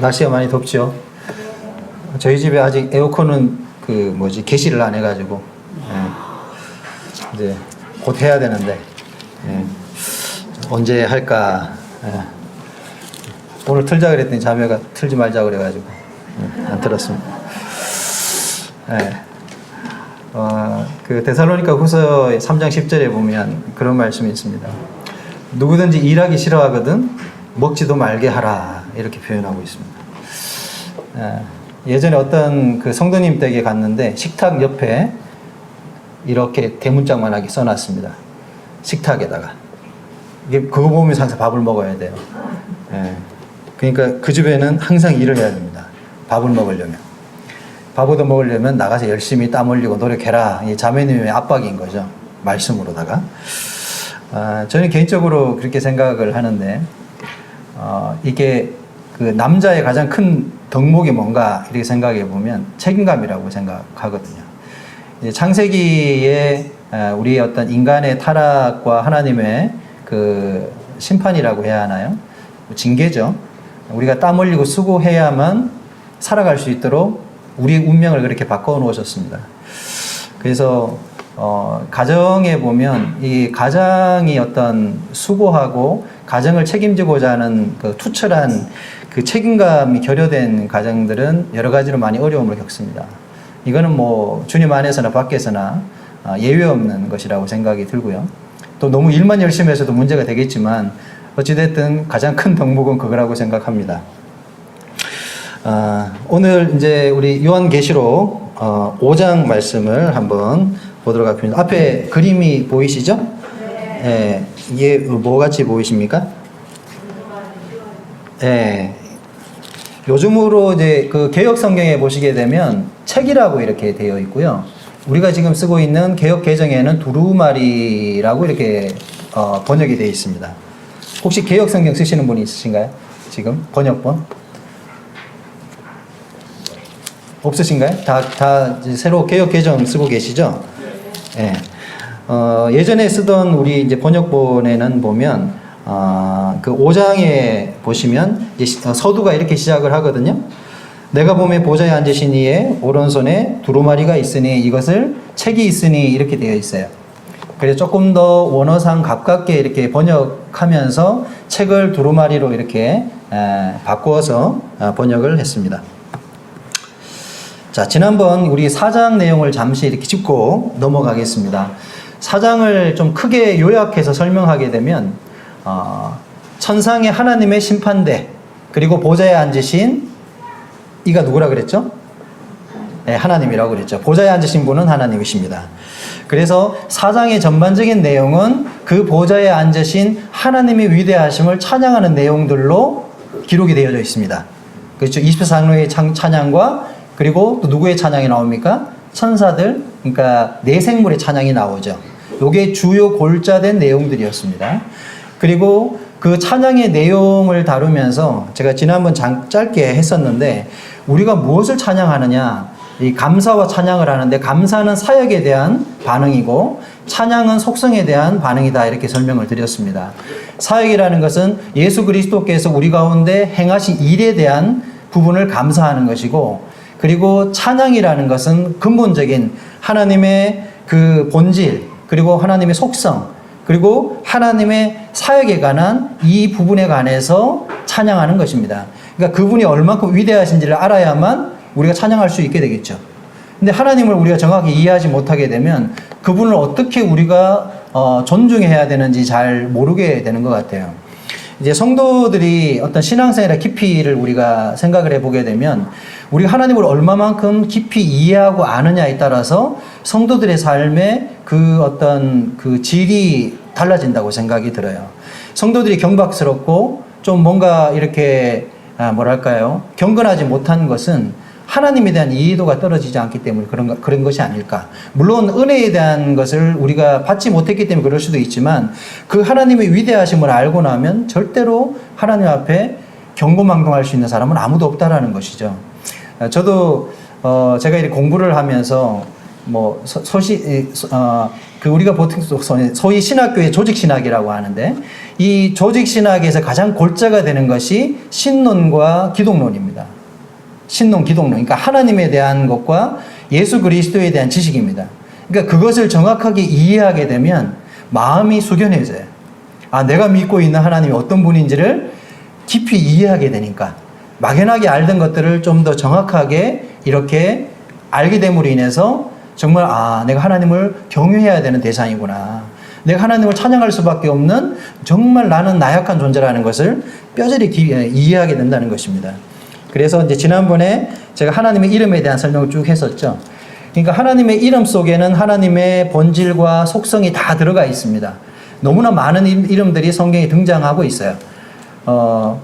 날씨가 많이 덥죠. 저희 집에 아직 에어컨은 개시를 안 해가지고 이제 곧 해야 되는데 언제 할까. 오늘 틀자 그랬더니 자매가 틀지 말자 그래가지고 안 틀었습니다. 그 데살로니가 후서 3장 10절에 보면 그런 말씀이 있습니다. 누구든지 일하기 싫어하거든 먹지도 말게 하라, 이렇게 표현하고 있습니다. 예전에 어떤 그 성도님 댁에 갔는데 식탁 옆에 이렇게 대문짝만하게 써놨습니다. 식탁에다가. 이게 그거 보면서 항상 밥을 먹어야 돼요. 그러니까 그 집에는 항상 일을 해야 됩니다. 밥을 먹으려면. 밥을 먹으려면 나가서 열심히 땀 흘리고 노력해라. 이 자매님의 압박인 거죠. 말씀으로다가. 저는 개인적으로 그렇게 생각을 하는데, 이게 그 남자의 가장 큰 덕목이 뭔가 이렇게 생각해 보면 책임감이라고 생각하거든요. 이제 창세기에 우리 어떤 인간의 타락과 하나님의 그 심판이라고 해야 하나요? 징계죠. 우리가 땀 흘리고 수고해야만 살아갈 수 있도록 우리의 운명을 그렇게 바꿔 놓으셨습니다. 그래서 가정에 보면 이 가장이 어떤 수고하고 가정을 책임지고자 하는 그 투철한 그 책임감이 결여된 가정들은 여러 가지로 많이 어려움을 겪습니다. 이거는 뭐 주님 안에서나 밖에서나 예외 없는 것이라고 생각이 들고요. 또 너무 일만 열심히 해서도 문제가 되겠지만 어찌됐든 가장 큰 덕목은 그거라고 생각합니다. 오늘 이제 우리 요한계시록 5장 말씀을 한번 보도록 하겠습니다. 앞에 그림이 보이시죠? 네. 이게 뭐 같이 보이십니까? 네. 요즘으로 이제 그 개역 성경에 보시게 되면 책이라고 이렇게 되어 있고요. 우리가 지금 쓰고 있는 개역 개정에는 두루마리라고 이렇게 번역이 되어 있습니다. 혹시 개역 성경 쓰시는 분이 있으신가요? 지금 번역본? 없으신가요? 다 새로 개역 개정 쓰고 계시죠? 네. 예전에 쓰던 우리 이제 번역본에는 보면 그 5장에 보시면 이제 서두가 이렇게 시작을 하거든요. 내가 보매 보좌에 앉으신 이의 오른손에 두루마리가 있으니 이것을 책이 있으니 이렇게 되어 있어요. 그래서 조금 더 원어상 가깝게 이렇게 번역하면서 책을 두루마리로 이렇게 바꾸어서 번역을 했습니다. 자, 지난번 우리 4장 내용을 잠시 이렇게 짚고 넘어가겠습니다. 4장을 좀 크게 요약해서 설명하게 되면 천상의 하나님의 심판대, 그리고 보좌에 앉으신 이가 누구라 그랬죠? 네, 하나님이라고 그랬죠. 보좌에 앉으신 분은 하나님이십니다. 그래서 4장의 전반적인 내용은 그 보좌에 앉으신 하나님의 위대하심을 찬양하는 내용들로 기록이 되어져 있습니다. 그렇죠. 24장로의 찬양과 그리고 또 누구의 찬양이 나옵니까? 천사들, 그러니까 네 생물의 찬양이 나오죠. 요게 주요 골자된 내용들이었습니다. 그리고 그 찬양의 내용을 다루면서 제가 지난번 짧게 했었는데, 우리가 무엇을 찬양하느냐, 이 감사와 찬양을 하는데 감사는 사역에 대한 반응이고 찬양은 속성에 대한 반응이다, 이렇게 설명을 드렸습니다. 사역이라는 것은 예수 그리스도께서 우리 가운데 행하신 일에 대한 부분을 감사하는 것이고, 그리고 찬양이라는 것은 근본적인 하나님의 그 본질, 그리고 하나님의 속성, 그리고 하나님의 사역에 관한 이 부분에 관해서 찬양하는 것입니다. 그러니까 그분이 얼만큼 위대하신지를 알아야만 우리가 찬양할 수 있게 되겠죠. 근데 하나님을 우리가 정확히 이해하지 못하게 되면 그분을 어떻게 우리가 존중해야 되는지 잘 모르게 되는 것 같아요. 이제 성도들이 어떤 신앙생활의 깊이를 우리가 생각을 해보게 되면 우리가 하나님을 얼마만큼 깊이 이해하고 아느냐에 따라서 성도들의 삶의 그 어떤 그 질이 달라진다고 생각이 들어요. 성도들이 경박스럽고 좀 뭔가 이렇게 뭐랄까요, 경건하지 못한 것은 하나님에 대한 이해도가 떨어지지 않기 때문에 그런 것이 아닐까. 물론 은혜에 대한 것을 우리가 받지 못했기 때문에 그럴 수도 있지만 그 하나님의 위대하심을 알고 나면 절대로 하나님 앞에 경고망동할 수 있는 사람은 아무도 없다라는 것이죠. 저도 제가 이렇게 공부를 하면서 그 우리가 보통 소위 신학교의 조직신학이라고 하는데, 이 조직신학에서 가장 골자가 되는 것이 신론과 기독론입니다. 신론, 기독론. 그러니까 하나님에 대한 것과 예수 그리스도에 대한 지식입니다. 그러니까 그것을 정확하게 이해하게 되면 마음이 숙연해져요. 아, 내가 믿고 있는 하나님이 어떤 분인지를 깊이 이해하게 되니까 막연하게 알던 것들을 좀 더 정확하게 이렇게 알게 됨으로 인해서 정말 내가 하나님을 경외해야 되는 대상이구나. 내가 하나님을 찬양할 수밖에 없는 정말 나는 나약한 존재라는 것을 뼈저리 이해하게 된다는 것입니다. 그래서 이제 지난번에 제가 하나님의 이름에 대한 설명을 쭉 했었죠. 그러니까 하나님의 이름 속에는 하나님의 본질과 속성이 다 들어가 있습니다. 너무나 많은 이름들이 성경에 등장하고 있어요.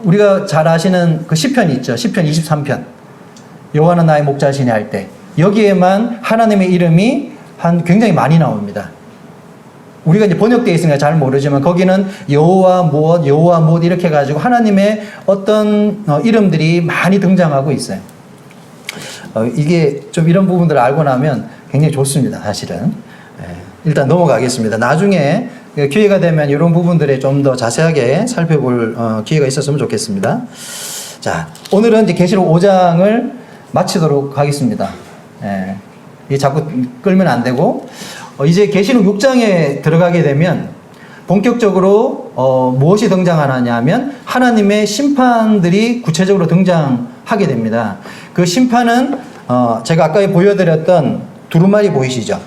우리가 잘 아시는 그 시편이 있죠. 시편 23편. 여호와는 나의 목자시니 할 때. 여기에만 하나님의 이름이 굉장히 많이 나옵니다. 우리가 이제 번역되어 있으니까 잘 모르지만 거기는 여호와 무엇 이렇게 해가지고 하나님의 어떤 이름들이 많이 등장하고 있어요. 이게 좀 이런 부분들을 알고 나면 굉장히 좋습니다, 사실은. 일단 넘어가겠습니다. 나중에 기회가 되면 이런 부분들에 좀 더 자세하게 살펴볼 기회가 있었으면 좋겠습니다. 자, 오늘은 이제 계시록 5장을 마치도록 하겠습니다. 이게 자꾸 끌면 안 되고, 이제 계시록 6장에 들어가게 되면 본격적으로 무엇이 등장하느냐 하면 하나님의 심판들이 구체적으로 등장하게 됩니다. 그 심판은 제가 아까 보여드렸던 두루마리 보이시죠?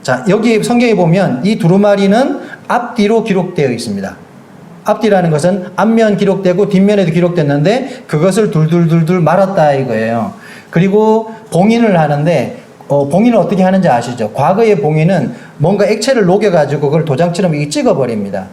자, 여기 성경에 보면 이 두루마리는 앞뒤로 기록되어 있습니다. 앞뒤라는 것은 앞면 기록되고 뒷면에도 기록됐는데 그것을 둘둘둘둘 말았다 이거예요. 그리고 봉인을 하는데 봉인을 어떻게 하는지 아시죠? 과거의 봉인은 뭔가 액체를 녹여가지고 그걸 도장처럼 이렇게 찍어버립니다.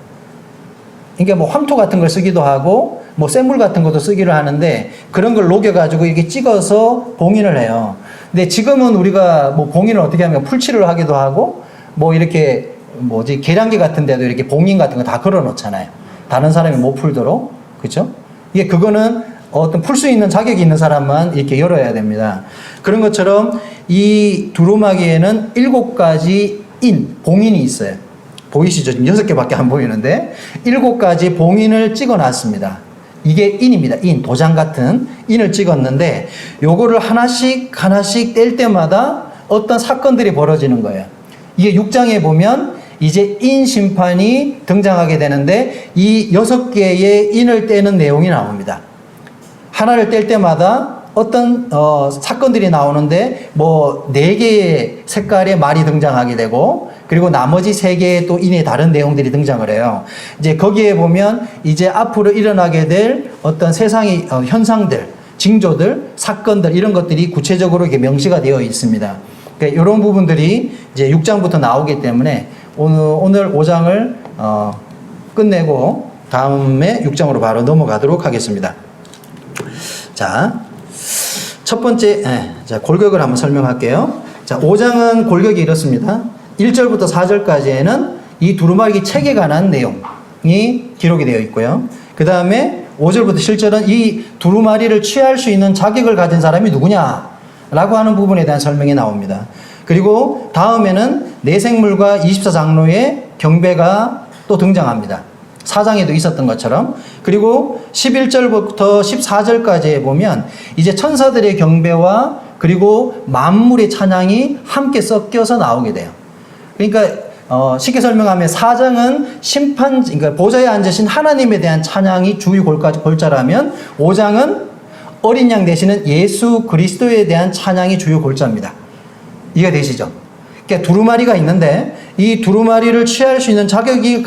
그러니까 뭐 황토 같은 걸 쓰기도 하고 뭐 샘물 같은 것도 쓰기를 하는데 그런 걸 녹여가지고 이렇게 찍어서 봉인을 해요. 근데 지금은 우리가 뭐 봉인을 어떻게 하면 풀칠을 하기도 하고 뭐 이렇게 계량기 같은 데도 이렇게 봉인 같은 거 다 걸어 놓잖아요. 다른 사람이 못 풀도록. 그죠? 그거는 어떤 풀 수 있는 자격이 있는 사람만 이렇게 열어야 됩니다. 그런 것처럼 이 두루마기에는 7가지 봉인이 있어요. 보이시죠? 지금 6개밖에 안 보이는데 7가지 봉인을 찍어 놨습니다. 이게 인입니다. 도장 같은 인을 찍었는데 요거를 하나씩 뗄 때마다 어떤 사건들이 벌어지는 거예요. 이게 6장에 보면 이제 인 심판이 등장하게 되는데 이 6개의 인을 떼는 내용이 나옵니다. 하나를 뗄 때마다 어떤 사건들이 나오는데 뭐 4개의 색깔의 말이 등장하게 되고 그리고 나머지 3개의 또 인의 다른 내용들이 등장을 해요. 이제 거기에 보면 이제 앞으로 일어나게 될 어떤 세상의 현상들, 징조들, 사건들 이런 것들이 구체적으로 이렇게 명시가 되어 있습니다. 그러니까 이런 부분들이 이제 6장부터 나오기 때문에 오늘 5장을 끝내고 다음에 6장으로 바로 넘어가도록 하겠습니다. 자, 첫 번째, 자, 골격을 한번 설명할게요. 자, 5장은 골격이 이렇습니다. 1절부터 4절까지에는 이 두루마기 책에 관한 내용이 기록이 되어 있고요. 그 다음에 5절부터 7절은 이 두루마리를 취할 수 있는 자격을 가진 사람이 누구냐라고 하는 부분에 대한 설명이 나옵니다. 그리고 다음에는 내생물과 24장로의 경배가 또 등장합니다. 4장에도 있었던 것처럼. 그리고 11절부터 14절까지에 보면 이제 천사들의 경배와 그리고 만물의 찬양이 함께 섞여서 나오게 돼요. 그러니까 쉽게 설명하면 4장은 그러니까 보좌에 앉으신 하나님에 대한 찬양이 주요 골자라면 5장은 어린 양 되시는 예수 그리스도에 대한 찬양이 주요 골자입니다. 이해가 되시죠? 그러니까 두루마리가 있는데 이 두루마리를 취할 수 있는 자격을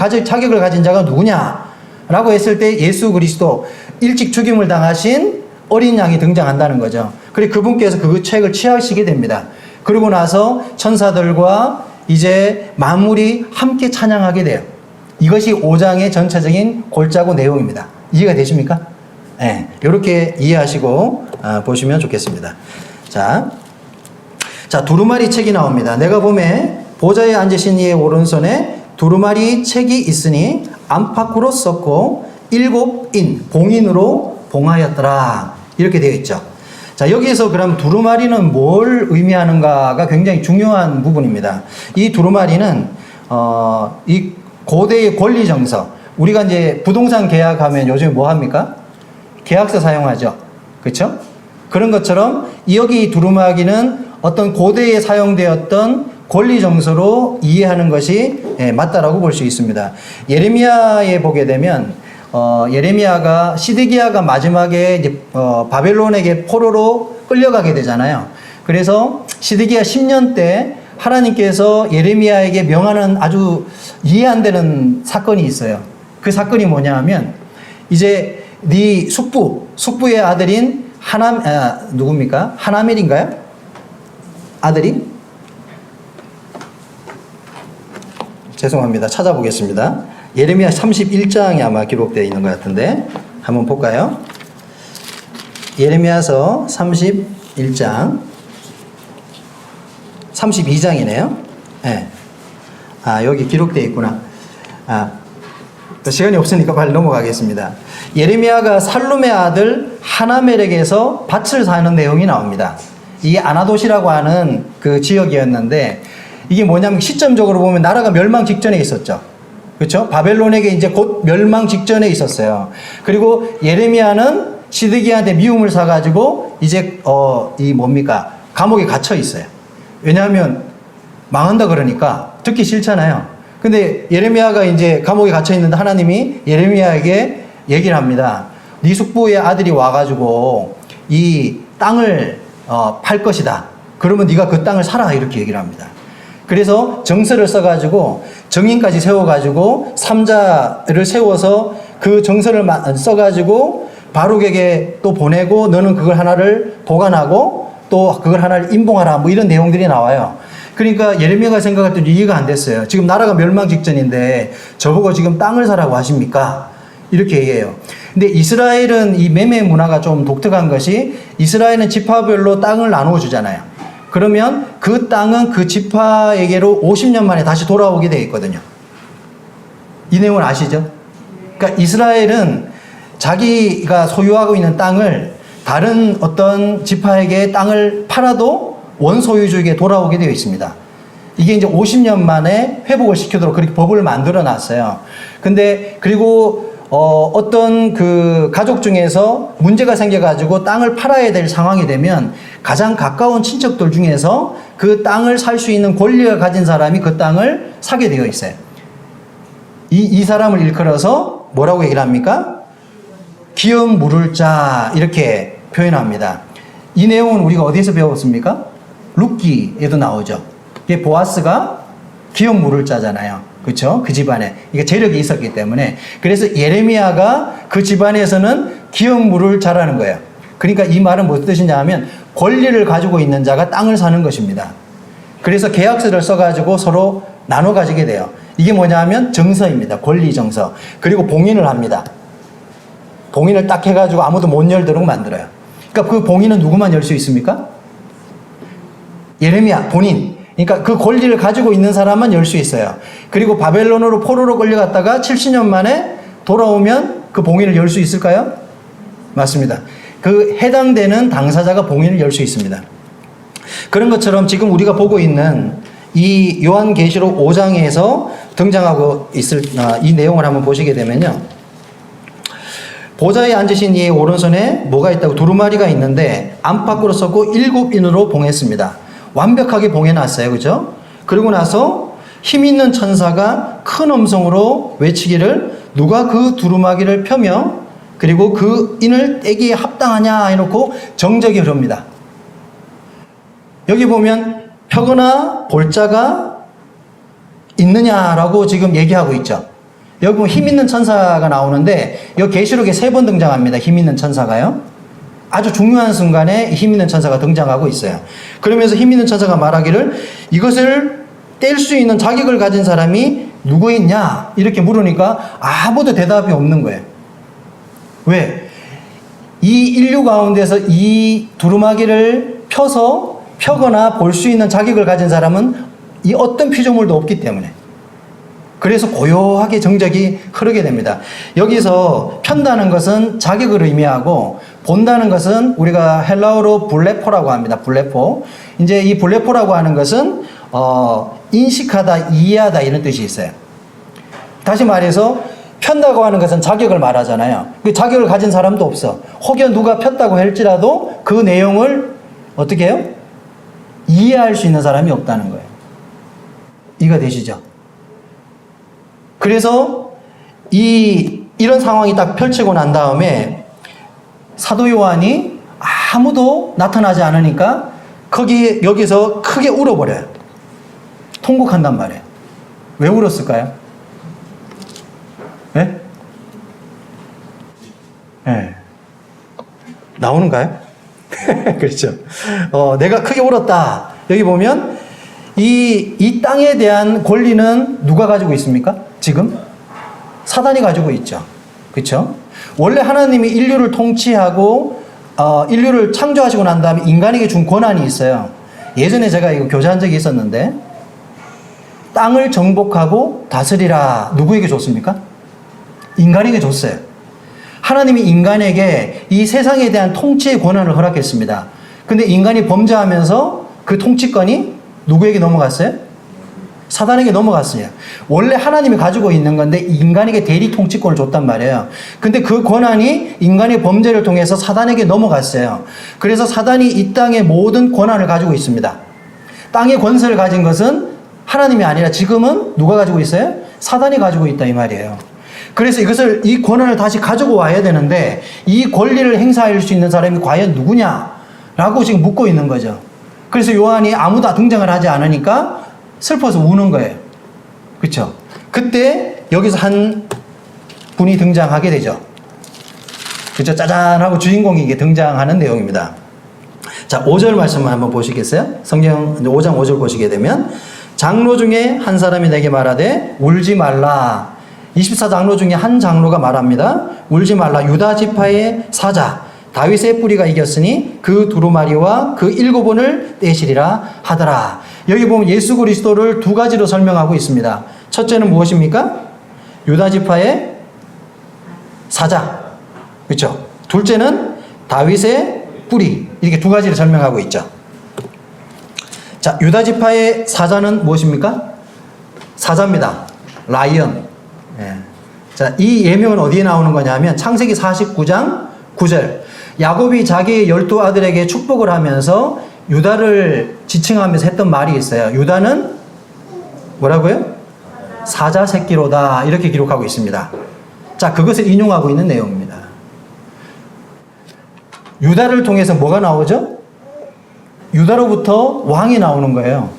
가진 자가 누구냐라고 했을 때 예수 그리스도, 일찍 죽임을 당하신 어린 양이 등장한다는 거죠. 그리고 그분께서 그 책을 취하시게 됩니다. 그러고 나서 천사들과 이제 만물이 함께 찬양하게 돼요. 이것이 5장의 전체적인 골자고 내용입니다. 이해가 되십니까? 네, 이렇게 이해하시고 보시면 좋겠습니다. 자, 두루마리 책이 나옵니다. 내가 보매 보좌에 앉으신 이의 오른손에 두루마리 책이 있으니 안팎으로 썼고 7인 봉인으로 봉하였더라. 이렇게 되어 있죠. 자, 여기에서 그럼 두루마리는 뭘 의미하는가가 굉장히 중요한 부분입니다. 이 두루마리는, 이 고대의 권리 정서. 우리가 이제 부동산 계약하면 요즘에 뭐 합니까? 계약서 사용하죠. 그렇죠? 그런 것처럼 여기 두루마기는 어떤 고대에 사용되었던 권리 정서로 이해하는 것이 맞다라고 볼 수 있습니다. 예레미야에 보게 되면 예레미야가 시드기야가 마지막에 이제 바벨론에게 포로로 끌려가게 되잖아요. 그래서 시드기야 10년 때 하나님께서 예레미야에게 명하는 아주 이해 안 되는 사건이 있어요. 그 사건이 뭐냐 하면 이제 네 숙부의 아들인 누굽니까? 하나멜인가요? 아들이? 죄송합니다. 찾아보겠습니다. 예레미야 31장에 아마 기록되어 있는 것 같은데 한번 볼까요? 예레미야서 31장 32장이네요. 네. 여기 기록되어 있구나. 시간이 없으니까 빨리 넘어가겠습니다. 예레미야가 살룸의 아들 하나멜에게서 밭을 사는 내용이 나옵니다. 이 아나돗이라고 하는 그 지역이었는데 이게 뭐냐면 시점적으로 보면 나라가 멸망 직전에 있었죠. 그렇죠? 바벨론에게 이제 곧 멸망 직전에 있었어요. 그리고 예레미야는 시드기야한테 미움을 사가지고 이제 감옥에 갇혀 있어요. 왜냐하면 망한다 그러니까 듣기 싫잖아요. 근데 예레미야가 이제 감옥에 갇혀 있는데 하나님이 예레미야에게 얘기를 합니다. 네 숙부의 아들이 와가지고 이 땅을 팔 것이다. 그러면 네가 그 땅을 사라 이렇게 얘기를 합니다. 그래서 정서를 써가지고 정인까지 세워가지고 삼자를 세워서 그 정서를 써가지고 바룩에게 또 보내고 너는 그걸 하나를 보관하고 또 그걸 하나를 임봉하라 뭐 이런 내용들이 나와요. 그러니까 예레미야가 생각할 때 이해가 안 됐어요. 지금 나라가 멸망 직전인데 저보고 지금 땅을 사라고 하십니까? 이렇게 얘기해요. 근데 이스라엘은 이 매매 문화가 좀 독특한 것이 이스라엘은 지파별로 땅을 나누어 주잖아요. 그러면 그 땅은 그 지파에게로 50년 만에 다시 돌아오게 되어 있거든요. 이 내용을 아시죠? 그러니까 이스라엘은 자기가 소유하고 있는 땅을 다른 어떤 지파에게 땅을 팔아도 원소유주에게 돌아오게 되어 있습니다. 이게 이제 50년 만에 회복을 시키도록 그렇게 법을 만들어 놨어요. 근데 그리고 어떤 그 가족 중에서 문제가 생겨가지고 땅을 팔아야 될 상황이 되면 가장 가까운 친척들 중에서 그 땅을 살 수 있는 권리를 가진 사람이 그 땅을 사게 되어 있어요. 이 사람을 일컬어서 뭐라고 얘기를 합니까? 기업 물을 자 이렇게 표현합니다. 이 내용은 우리가 어디에서 배웠습니까? 룻기에도 나오죠. 이게 보아스가 기업 물을 자잖아요. 그렇죠? 그 집안에 이게 재력이 있었기 때문에 그래서 예레미야가 그 집안에서는 기업 물을 자라는 거예요. 그러니까 이 말은 무슨 뜻이냐 하면 권리를 가지고 있는 자가 땅을 사는 것입니다. 그래서 계약서를 써가지고 서로 나눠 가지게 돼요. 이게 뭐냐 하면 정서입니다. 권리 정서. 그리고 봉인을 합니다. 봉인을 딱 해가지고 아무도 못 열도록 만들어요. 그러니까 그 봉인은 누구만 열 수 있습니까? 예레미야 본인. 그러니까 그 권리를 가지고 있는 사람만 열 수 있어요. 그리고 바벨론으로 포로로 끌려갔다가 70년 만에 돌아오면 그 봉인을 열 수 있을까요? 맞습니다. 그 해당되는 당사자가 봉인을 열 수 있습니다. 그런 것처럼 지금 우리가 보고 있는 이 요한계시록 5장에서 등장하고 있을 이 내용을 한번 보시게 되면요. 보좌에 앉으신 이의 오른손에 뭐가 있다고 두루마리가 있는데 안팎으로 썩고 7인으로 봉했습니다. 완벽하게 봉해놨어요. 그죠? 그리고 나서 힘 있는 천사가 큰 음성으로 외치기를 누가 그 두루마기를 펴며 그리고 그 인을 떼기에 합당하냐 해놓고 정적이 흐릅니다. 여기 보면 펴거나 볼 자가 있느냐라고 지금 얘기하고 있죠. 여기 보면 힘 있는 천사가 나오는데 여기 계시록에 3번 등장합니다. 힘 있는 천사가요. 아주 중요한 순간에 힘 있는 천사가 등장하고 있어요. 그러면서 힘 있는 천사가 말하기를 이것을 뗄 수 있는 자격을 가진 사람이 누구 있냐 이렇게 물으니까 아무도 대답이 없는 거예요. 왜? 이 인류 가운데서 이 두루마기를 펴거나 볼 수 있는 자격을 가진 사람은 이 어떤 피조물도 없기 때문에 그래서 고요하게 정적이 흐르게 됩니다. 여기서 편다는 것은 자격을 의미하고 본다는 것은 우리가 헬라어로 블레포라고 합니다. 블레포. 이제 이 블레포라고 하는 것은 인식하다, 이해하다 이런 뜻이 있어요. 다시 말해서 편다고 하는 것은 자격을 말하잖아요. 그 자격을 가진 사람도 없어. 혹여 누가 폈다고 할지라도 그 내용을 어떻게 해요? 이해할 수 있는 사람이 없다는 거예요. 이해가 되시죠? 그래서 이런 상황이 딱 펼치고 난 다음에 사도 요한이 아무도 나타나지 않으니까 여기서 크게 울어버려요. 통곡한단 말이에요. 왜 울었을까요? 네? 네. 나오는가요? 그렇죠. 내가 크게 울었다. 여기 보면 이 땅에 대한 권리는 누가 가지고 있습니까? 지금? 사단이 가지고 있죠. 그렇죠? 원래 하나님이 인류를 통치하고 인류를 창조하시고 난 다음에 인간에게 준 권한이 있어요. 예전에 제가 이거 교제한 적이 있었는데 땅을 정복하고 다스리라 누구에게 줬습니까? 인간에게 줬어요. 하나님이 인간에게 이 세상에 대한 통치의 권한을 허락했습니다. 근데 인간이 범죄하면서 그 통치권이 누구에게 넘어갔어요? 사단에게 넘어갔어요. 원래 하나님이 가지고 있는 건데 인간에게 대리 통치권을 줬단 말이에요. 근데 그 권한이 인간의 범죄를 통해서 사단에게 넘어갔어요. 그래서 사단이 이 땅의 모든 권한을 가지고 있습니다. 땅의 권세를 가진 것은 하나님이 아니라 지금은 누가 가지고 있어요? 사단이 가지고 있다 이 말이에요. 그래서 이 권한을 다시 가지고 와야 되는데 이 권리를 행사할 수 있는 사람이 과연 누구냐라고 지금 묻고 있는 거죠. 그래서 요한이 아무도 등장을 하지 않으니까 슬퍼서 우는 거예요. 그렇죠? 그때 여기서 한 분이 등장하게 되죠. 그렇죠? 짜잔 하고 주인공이 이게 등장하는 내용입니다. 자, 5절 말씀만 한번 보시겠어요? 성경 5장 5절 보시게 되면 장로 중에 한 사람이 내게 말하되 울지 말라. 24장로 중에 한 장로가 말합니다. 울지 말라. 유다 지파의 사자 다윗의 뿌리가 이겼으니 그 두루마리와 그 7본을 떼시리라 하더라. 여기 보면 예수 그리스도를 두 가지로 설명하고 있습니다. 첫째는 무엇입니까? 유다 지파의 사자. 그렇죠? 둘째는 다윗의 뿌리. 이렇게 두 가지를 설명하고 있죠. 자, 유다 지파의 사자는 무엇입니까? 사자입니다. 라이언. 예. 자, 이 예명은 어디에 나오는 거냐면 창세기 49장 9절. 야곱이 자기의 12 아들에게 축복을 하면서 유다를 지칭하면서 했던 말이 있어요. 유다는 뭐라고요? 사자 새끼로다. 이렇게 기록하고 있습니다. 자, 그것을 인용하고 있는 내용입니다. 유다를 통해서 뭐가 나오죠? 유다로부터 왕이 나오는 거예요.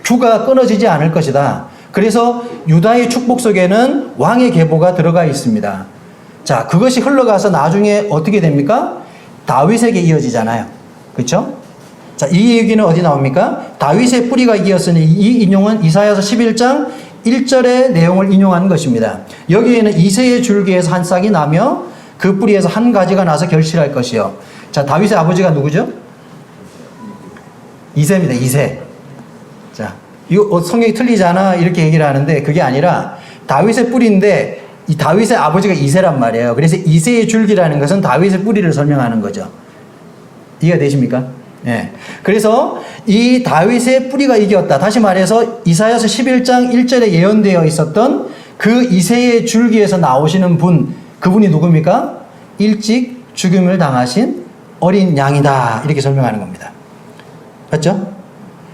주가 끊어지지 않을 것이다. 그래서 유다의 축복 속에는 왕의 계보가 들어가 있습니다. 자, 그것이 흘러가서 나중에 어떻게 됩니까? 다윗에게 이어지잖아요. 그렇죠? 자, 이 얘기는 어디 나옵니까? 다윗의 뿌리가 이겼으니 이 인용은 이사야서 11장 1절의 내용을 인용한 것입니다. 여기에는 이새의 줄기에서 한 싹이 나며 그 뿌리에서 한 가지가 나서 결실할 것이요. 자, 다윗의 아버지가 누구죠? 이새입니다. 이새. 자, 이거 성경이 틀리잖아 이렇게 얘기를 하는데 그게 아니라 다윗의 뿌리인데 이 다윗의 아버지가 이새란 말이에요. 그래서 이새의 줄기라는 것은 다윗의 뿌리를 설명하는 거죠. 이해가 되십니까? 예. 그래서 이 다윗의 뿌리가 이겼다. 다시 말해서 이사야서 11장 1절에 예언되어 있었던 그 이새의 줄기에서 나오시는 분, 그분이 누굽니까? 일찍 죽음을 당하신 어린 양이다. 이렇게 설명하는 겁니다. 맞죠?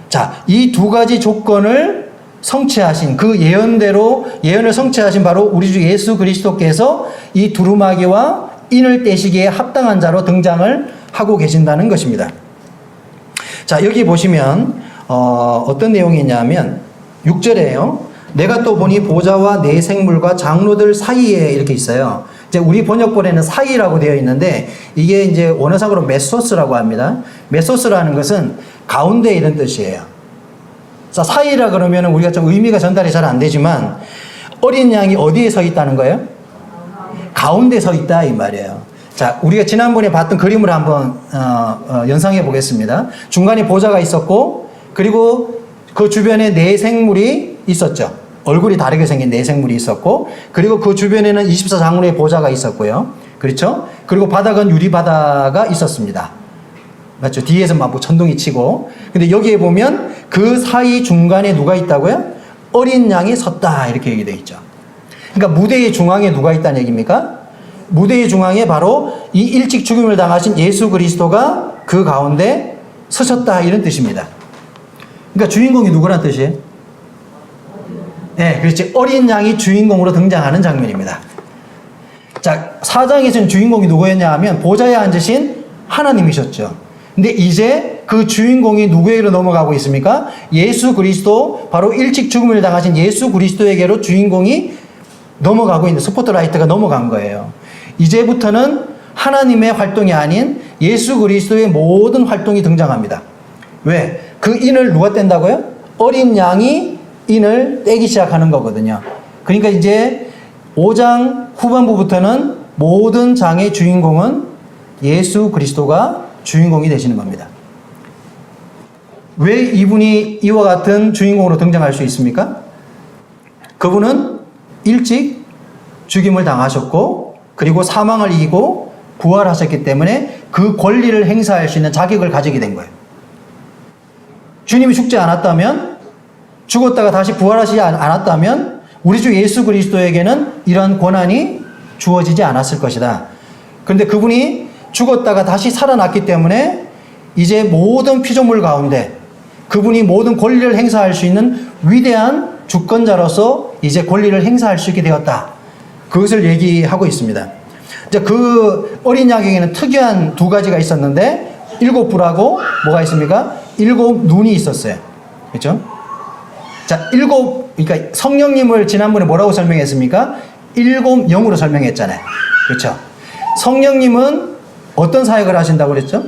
자, 이 두 가지 조건을 성취하신 그 예언대로 예언을 성취하신 바로 우리 주 예수 그리스도께서 이 두루마기와 인을 떼시기에 합당한 자로 등장을 하고 계신다는 것입니다. 자, 여기 보시면 어떤 내용이 있냐면 6절에요. 내가 또 보니 보좌와 네 생물과 장로들 사이에 이렇게 있어요. 이제 우리 번역본에는 사이라고 되어 있는데 이게 이제 원어상으로 메소스라고 합니다. 메소스라는 것은 가운데 이런 뜻이에요. 자, 사이라 그러면 우리가 좀 의미가 전달이 잘 안 되지만 어린 양이 어디에 서 있다는 거예요? 가운데 서 있다 이 말이에요. 자, 우리가 지난번에 봤던 그림을 한번 연상해 보겠습니다. 중간에 보좌가 있었고 그리고 그 주변에 네 생물이 있었죠. 얼굴이 다르게 생긴 네 생물이 있었고 그리고 그 주변에는 24장로의 보좌가 있었고요. 그렇죠? 그리고 바닥은 유리 바다가 있었습니다. 맞죠? 뒤에서 막 뭐 천둥이 치고. 근데 여기에 보면 그 사이 중간에 누가 있다고요? 어린 양이 섰다. 이렇게 얘기되어 있죠. 그러니까 무대의 중앙에 누가 있다는 얘기입니까? 무대의 중앙에 바로 이 일찍 죽임을 당하신 예수 그리스도가 그 가운데 서셨다. 이런 뜻입니다. 그러니까 주인공이 누구란 뜻이에요? 네, 그렇지. 어린 양이 주인공으로 등장하는 장면입니다. 자, 4장에서는 주인공이 누구였냐 하면 보좌에 앉으신 하나님이셨죠. 근데 이제 그 주인공이 누구에게로 넘어가고 있습니까? 예수 그리스도, 바로 일찍 죽음을 당하신 예수 그리스도에게로 주인공이 넘어가고 있는, 스포트라이트가 넘어간 거예요. 이제부터는 하나님의 활동이 아닌 예수 그리스도의 모든 활동이 등장합니다. 왜? 그 인을 누가 뗀다고요? 어린 양이 인을 떼기 시작하는 거거든요. 그러니까 이제 5장 후반부부터는 모든 장의 주인공은 예수 그리스도가 주인공이 되시는 겁니다. 왜 이분이 이와 같은 주인공으로 등장할 수 있습니까? 그분은 일찍 죽임을 당하셨고, 그리고 사망을 이기고 부활하셨기 때문에 그 권리를 행사할 수 있는 자격을 가지게 된 거예요. 주님이 죽지 않았다면, 죽었다가 다시 부활하시지 않았다면 우리 주 예수 그리스도에게는 이런 권한이 주어지지 않았을 것이다. 그런데 그분이 죽었다가 다시 살아났기 때문에 이제 모든 피조물 가운데 그분이 모든 권리를 행사할 수 있는 위대한 주권자로서 이제 권리를 행사할 수 있게 되었다. 그것을 얘기하고 있습니다. 이제 그 어린 양에게는 특이한 두 가지가 있었는데, 7부라고 뭐가 있습니까? 7 눈이 있었어요. 그렇죠? 자, 그러니까 성령님을 지난번에 뭐라고 설명했습니까? 7 영으로 설명했잖아요. 그렇죠? 성령님은 어떤 사역을 하신다고 그랬죠?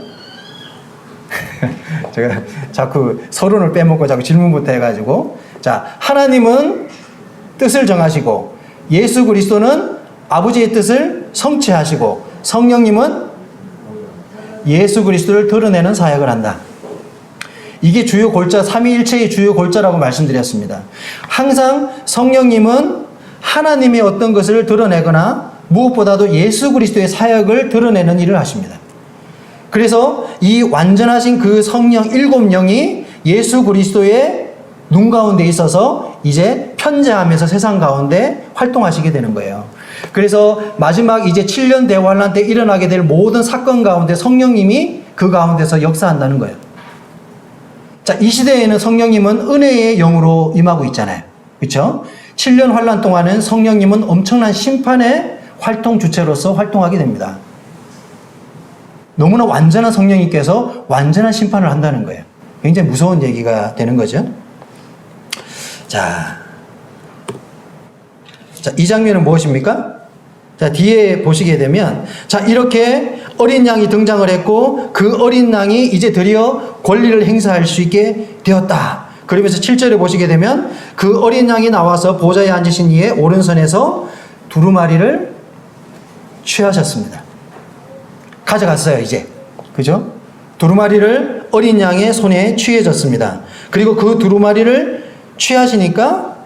제가 자꾸 서론을 빼먹고 자꾸 질문부터 해가지고. 자, 하나님은 뜻을 정하시고, 예수 그리스도는 아버지의 뜻을 성취하시고, 성령님은 예수 그리스도를 드러내는 사역을 한다. 이게 주요 골자, 삼위일체의 주요 골자라고 말씀드렸습니다. 항상 성령님은 하나님의 어떤 것을 드러내거나 무엇보다도 예수 그리스도의 사역을 드러내는 일을 하십니다. 그래서 이 완전하신 그 성령 7영이 예수 그리스도의 눈 가운데 있어서 이제 편재하면서 세상 가운데 활동하시게 되는 거예요. 그래서 마지막 이제 7년 대환란 때 일어나게 될 모든 사건 가운데 성령님이 그 가운데서 역사한다는 거예요. 자, 이 시대에는 성령님은 은혜의 영으로 임하고 있잖아요. 그렇죠? 7년 환란 동안은 성령님은 엄청난 심판의 활동 주체로서 활동하게 됩니다. 너무나 완전한 성령님께서 완전한 심판을 한다는 거예요. 굉장히 무서운 얘기가 되는 거죠. 자, 이 장면은 무엇입니까? 자, 뒤에 보시게 되면, 자, 이렇게 어린 양이 등장을 했고, 그 어린 양이 이제 드디어 권리를 행사할 수 있게 되었다. 그러면서 7절에 보시게 되면, 그 어린 양이 나와서 보좌에 앉으신 이의 오른손에서 두루마리를 취하셨습니다. 가져갔어요, 이제. 그죠? 두루마리를 어린 양의 손에 취해졌습니다. 그리고 그 두루마리를 취하시니까,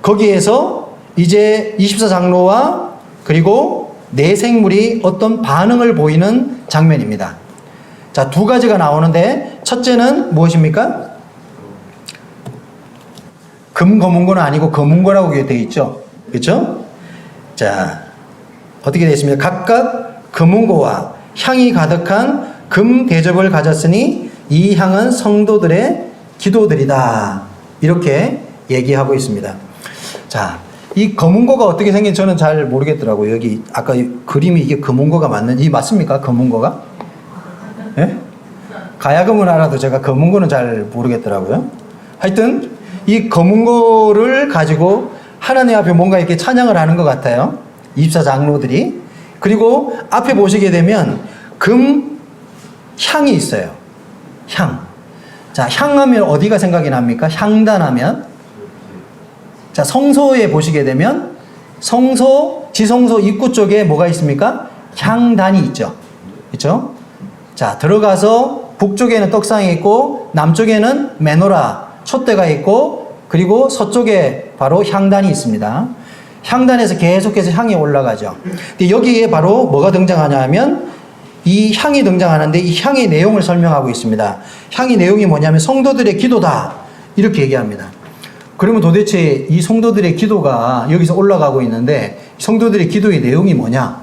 거기에서 이제 24장로와 그리고 네 생물이 어떤 반응을 보이는 장면입니다. 자, 두 가지가 나오는데, 첫째는 무엇입니까? 금거문고는 아니고 거문고라고 되어 있죠. 그렇죠? 자, 어떻게 되어 있습니까? 각각 거문고와 향이 가득한 금 대접을 가졌으니 이 향은 성도들의 기도들이다. 이렇게 얘기하고 있습니다. 자, 이 거문고가 어떻게 생긴지 저는 잘 모르겠더라고요. 여기 아까 그림이 이게 거문고가 이 맞습니까? 거문고가? 예? 가야금은 알아도 제가 거문고는 잘 모르겠더라고요. 하여튼 이 거문고를 가지고 하나님 앞에 뭔가 이렇게 찬양을 하는 것 같아요. 24장로들이. 그리고 앞에 보시게 되면 금 향이 있어요. 향. 자, 향하면 어디가 생각이 납니까? 향단하면. 자, 성소에 보시게 되면 성소, 지성소 입구 쪽에 뭐가 있습니까? 향단이 있죠. 그렇죠? 자, 들어가서 북쪽에는 떡상이 있고 남쪽에는 메노라, 촛대가 있고 그리고 서쪽에 바로 향단이 있습니다. 향단에서 계속해서 향이 올라가죠. 근데 여기에 바로 뭐가 등장하냐 하면 이 향이 등장하는데 이 향의 내용을 설명하고 있습니다. 향의 내용이 뭐냐면 성도들의 기도다. 이렇게 얘기합니다. 그러면 도대체 이 성도들의 기도가 여기서 올라가고 있는데 성도들의 기도의 내용이 뭐냐?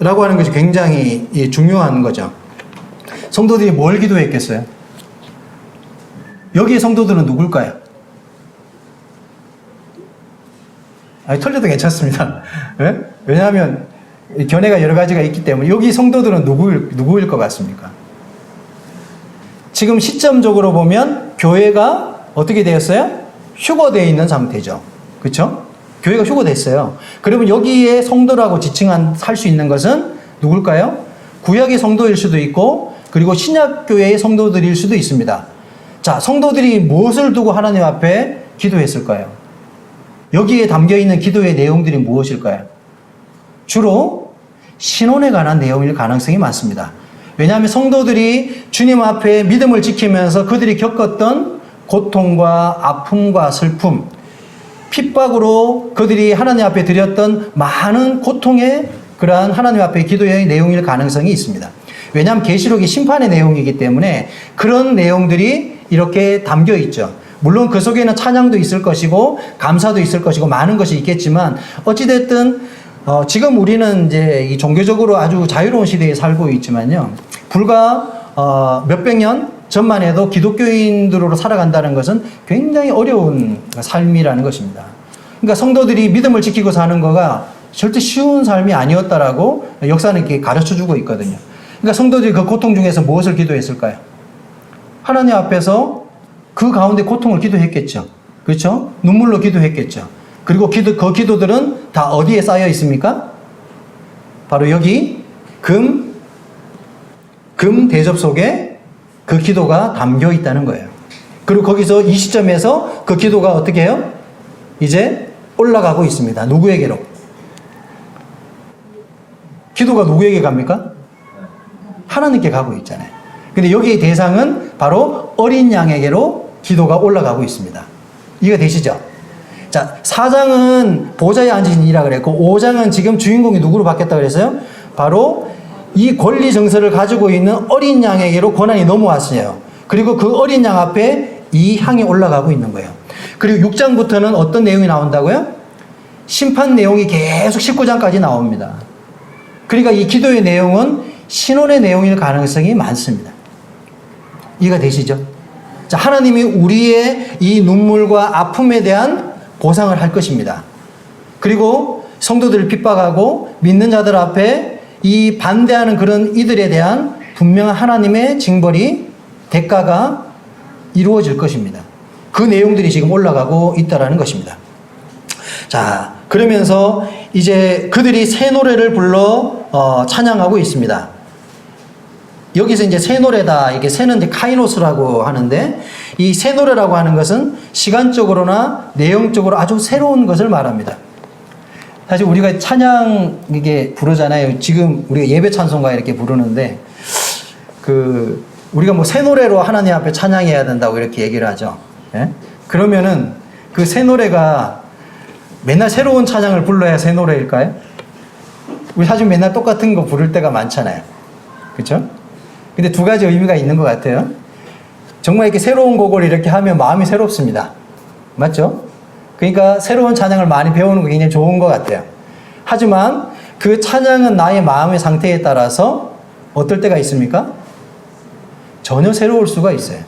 라고 하는 것이 굉장히 중요한 거죠. 성도들이 뭘 기도했겠어요? 여기에 성도들은 누굴까요? 아니, 틀려도 괜찮습니다. 네? 왜냐하면 견해가 여러 가지가 있기 때문에 여기 성도들은 누구일 것 같습니까? 지금 시점적으로 보면 교회가 어떻게 되었어요? 휴거되어 있는 상태죠. 그렇죠? 교회가 휴거됐어요. 그러면 여기에 성도라고 할 수 있는 것은 누굴까요? 구약의 성도일 수도 있고 그리고 신약교회의 성도들일 수도 있습니다. 자, 성도들이 무엇을 두고 하나님 앞에 기도했을까요? 여기에 담겨있는 기도의 내용들이 무엇일까요? 주로 신혼에 관한 내용일 가능성이 많습니다. 왜냐하면 성도들이 주님 앞에 믿음을 지키면서 그들이 겪었던 고통과 아픔과 슬픔, 핍박으로 그들이 하나님 앞에 드렸던 많은 고통의 그러한 하나님 앞에 기도의 내용일 가능성이 있습니다. 왜냐하면 계시록이 심판의 내용이기 때문에 그런 내용들이 이렇게 담겨 있죠. 물론 그 속에는 찬양도 있을 것이고 감사도 있을 것이고 많은 것이 있겠지만 어찌됐든 지금 우리는 이제 이 종교적으로 아주 자유로운 시대에 살고 있지만요. 불과 몇백 년 전만 해도 기독교인들로 살아간다는 것은 굉장히 어려운 삶이라는 것입니다. 그러니까 성도들이 믿음을 지키고 사는 거가 절대 쉬운 삶이 아니었다라고 역사는 이렇게 가르쳐 주고 있거든요. 그러니까 성도들이 그 고통 중에서 무엇을 기도했을까요? 하나님 앞에서 그 가운데 고통을 기도했겠죠. 그렇죠? 눈물로 기도했겠죠. 그리고 그 기도들은 다 어디에 쌓여 있습니까? 바로 여기 금 대접 속에 그 기도가 담겨 있다는 거예요. 그리고 거기서 이 시점에서 그 기도가 어떻게 해요? 이제 올라가고 있습니다. 누구에게로? 기도가 누구에게 갑니까? 하나님께 가고 있잖아요. 근데 여기의 대상은 바로 어린 양에게로 기도가 올라가고 있습니다. 이해가 되시죠? 자, 4장은 보좌에 앉으신 이라 그랬고 5장은 지금 주인공이 누구로 바뀌었다고 그랬어요? 바로 이 권리 정서를 가지고 있는 어린 양에게로 권한이 넘어왔어요. 그리고 그 어린 양 앞에 이 향이 올라가고 있는 거예요. 그리고 6장부터는 어떤 내용이 나온다고요? 심판 내용이 계속 19장까지 나옵니다. 그러니까 이 기도의 내용은 신혼의 내용일 가능성이 많습니다. 이해가 되시죠? 자, 하나님이 우리의 이 눈물과 아픔에 대한 보상을 할 것입니다. 그리고 성도들을 핍박하고 믿는 자들 앞에 이 반대하는 그런 이들에 대한 분명한 하나님의 징벌이 대가가 이루어질 것입니다. 그 내용들이 지금 올라가고 있다라는 것입니다. 자, 그러면서 이제 그들이 새 노래를 불러 찬양하고 있습니다. 여기서 이제 새 노래다. 이게 새는 이제 카이노스라고 하는데 이 새 노래라고 하는 것은 시간적으로나 내용적으로 아주 새로운 것을 말합니다. 사실 우리가 찬양 이게 부르잖아요. 지금 우리가 예배 찬송가 이렇게 부르는데 우리가 뭐 새 노래로 하나님 앞에 찬양해야 된다고 이렇게 얘기를 하죠. 예? 그러면은 그 새 노래가 맨날 새로운 찬양을 불러야 새 노래일까요? 우리 사실 맨날 똑같은 거 부를 때가 많잖아요. 그렇죠? 근데 두 가지 의미가 있는 것 같아요. 정말 이렇게 새로운 곡을 이렇게 하면 마음이 새롭습니다. 맞죠? 그러니까 새로운 찬양을 많이 배우는 거 굉장히 좋은 것 같아요. 하지만 그 찬양은 나의 마음의 상태에 따라서 어떨 때가 있습니까? 전혀 새로울 수가 있어요.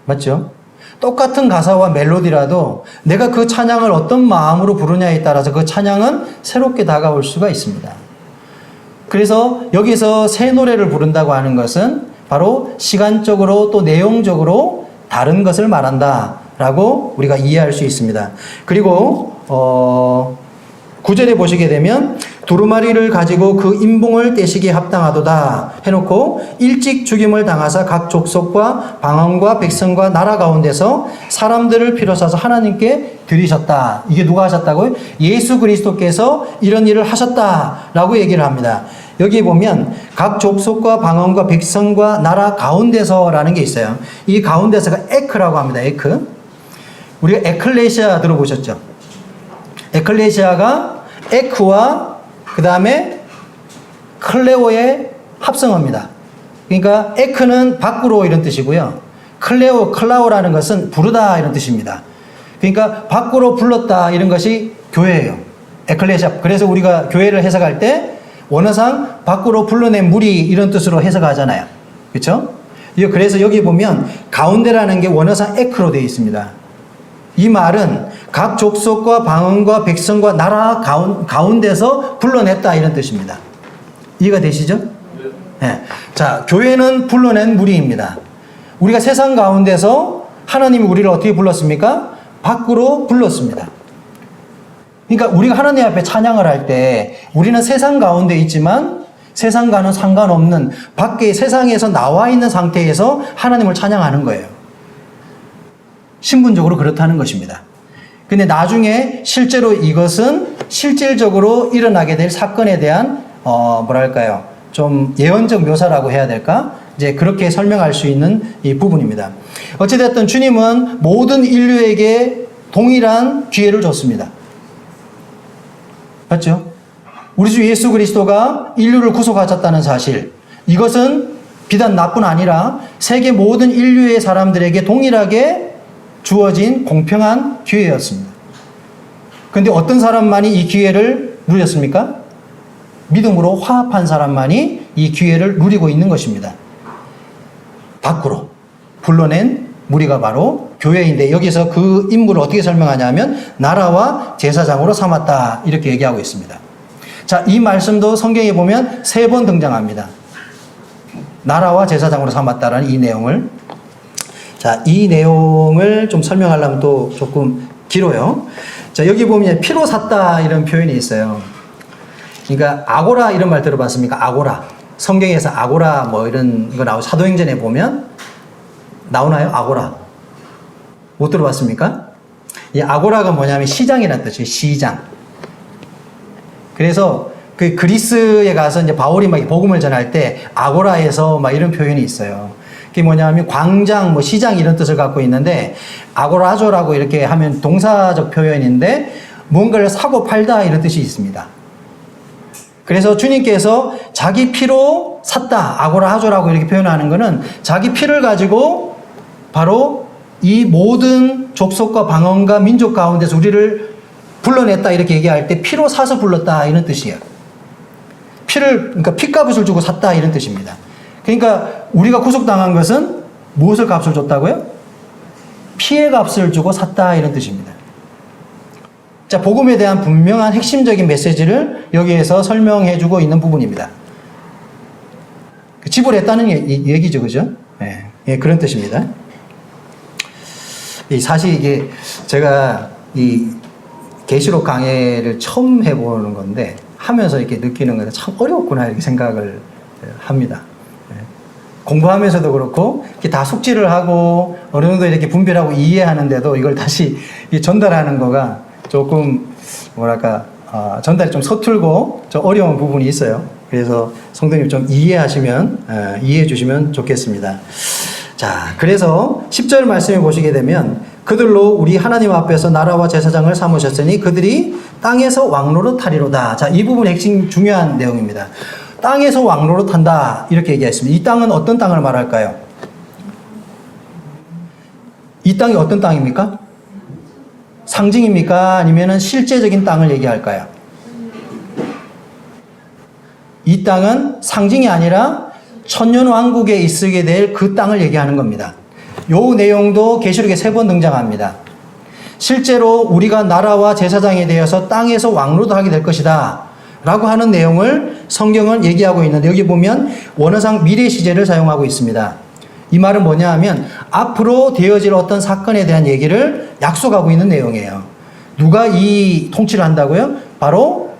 맞죠? 똑같은 가사와 멜로디라도 내가 그 찬양을 어떤 마음으로 부르냐에 따라서 그 찬양은 새롭게 다가올 수가 있습니다. 그래서 여기서 새 노래를 부른다고 하는 것은 바로 시간적으로 또 내용적으로 다른 것을 말한다 라고 우리가 이해할 수 있습니다. 그리고 9절에 보시게 되면 두루마리를 가지고 그 인봉을 떼시기에 합당하도다 해놓고 일찍 죽임을 당하사 각 족속과 방언과 백성과 나라 가운데서 사람들을 피로사서 하나님께 드리셨다. 이게 누가 하셨다고요? 예수 그리스도께서 이런 일을 하셨다라고 얘기를 합니다. 여기 보면 각 족속과 방언과 백성과 나라 가운데서라는 게 있어요. 이 가운데서가 에크라고 합니다. 에크. 우리가 에클레시아 들어보셨죠? 에클레시아가 에크와 그 다음에 클레오의 합성어입니다. 그러니까 에크는 밖으로 이런 뜻이고요. 클라오라는 것은 부르다 이런 뜻입니다. 그러니까 밖으로 불렀다 이런 것이 교회예요. 에클레시아. 그래서 우리가 교회를 해석할 때 원어상 밖으로 불러낸 무리 이런 뜻으로 해석하잖아요. 그렇죠? 그래서 여기 보면 가운데라는 게 원어상 에크로 되어 있습니다. 이 말은 각 족속과 방언과 백성과 나라 가운데서 불러냈다 이런 뜻입니다. 이해가 되시죠? 네. 자, 교회는 불러낸 무리입니다. 우리가 세상 가운데서 하나님이 우리를 어떻게 불렀습니까? 밖으로 불렀습니다. 그러니까 우리가 하나님 앞에 찬양을 할 때 우리는 세상 가운데 있지만 세상과는 상관없는 밖에 세상에서 나와 있는 상태에서 하나님을 찬양하는 거예요. 신분적으로 그렇다는 것입니다. 근데 나중에 실제로 이것은 실질적으로 일어나게 될 사건에 대한 좀 예언적 묘사라고 해야 될까? 이제 그렇게 설명할 수 있는 이 부분입니다. 어찌됐든 주님은 모든 인류에게 동일한 기회를 줬습니다. 맞죠? 우리 주 예수 그리스도가 인류를 구속하셨다는 사실, 이것은 비단 나뿐 아니라 세계 모든 인류의 사람들에게 동일하게 주어진 공평한 기회였습니다. 그런데 어떤 사람만이 이 기회를 누렸습니까? 믿음으로 화합한 사람만이 이 기회를 누리고 있는 것입니다. 밖으로 불러낸 무리가 바로 교회인데, 여기서 그 인물을 어떻게 설명하냐면 나라와 제사장으로 삼았다 이렇게 얘기하고 있습니다. 자, 이 말씀도 성경에 보면 3번 등장합니다. 나라와 제사장으로 삼았다라는 이 내용을. 자, 이 내용을 좀 설명하려면 또 조금 길어요. 자, 여기 보면 피로 샀다 이런 표현이 있어요. 그러니까 아고라 이런 말 들어봤습니까? 아고라. 성경에서 아고라 뭐 이런 거 나오고 사도행전에 보면 나오나요? 아고라. 못 들어봤습니까? 이 아고라가 뭐냐면 시장이라는 뜻이에요. 시장. 그래서 그 그리스에 가서 이제 바울이 막 복음을 전할 때 아고라에서 막 이런 표현이 있어요. 그게 뭐냐면 광장, 뭐 시장 이런 뜻을 갖고 있는데 아고라조라고 이렇게 하면 동사적 표현인데 뭔가를 사고 팔다 이런 뜻이 있습니다. 그래서 주님께서 자기 피로 샀다, 아고라하조라고 이렇게 표현하는 것은 자기 피를 가지고 바로 이 모든 족속과 방언과 민족 가운데서 우리를 불러냈다 이렇게 얘기할 때 피로 사서 불렀다 이런 뜻이에요. 그러니까 피값을 주고 샀다 이런 뜻입니다. 그러니까 우리가 구속당한 것은 무엇을 값을 줬다고요? 피의 값을 주고 샀다 이런 뜻입니다. 자, 복음에 대한 분명한 핵심적인 메시지를 여기에서 설명해 주고 있는 부분입니다. 지불했다는 얘기죠, 그죠? 네, 예, 그런 뜻입니다. 사실 이게 제가 이 계시록 강해를 처음 해보는 건데 하면서 이렇게 느끼는 건 참 어렵구나 이렇게 생각을 합니다. 공부하면서도 그렇고 이렇게 다 숙지를 하고 어느 정도 이렇게 분별하고 이해하는데도 이걸 다시 전달하는 거가 조금 뭐랄까 전달이 좀 서툴고 좀 어려운 부분이 있어요. 그래서 성도님 좀 이해해 주시면 좋겠습니다. 자, 그래서 10절 말씀을 보시게 되면 그들로 우리 하나님 앞에서 나라와 제사장을 삼으셨으니 그들이 땅에서 왕노릇 하리로다. 자, 이 부분 핵심 중요한 내용입니다. 땅에서 왕노릇 한다 이렇게 얘기했습니다. 이 땅은 어떤 땅을 말할까요? 이 땅이 어떤 땅입니까? 상징입니까? 아니면 실제적인 땅을 얘기할까요? 이 땅은 상징이 아니라 천년왕국에 있게 될 그 땅을 얘기하는 겁니다. 요 내용도 계시록에 3번 등장합니다. 실제로 우리가 나라와 제사장에 대해서 땅에서 왕노릇하게 될 것이다 라고 하는 내용을 성경은 얘기하고 있는데 여기 보면 원어상 미래 시제를 사용하고 있습니다. 이 말은 뭐냐 하면 앞으로 되어질 어떤 사건에 대한 얘기를 약속하고 있는 내용이에요. 누가 이 통치를 한다고요? 바로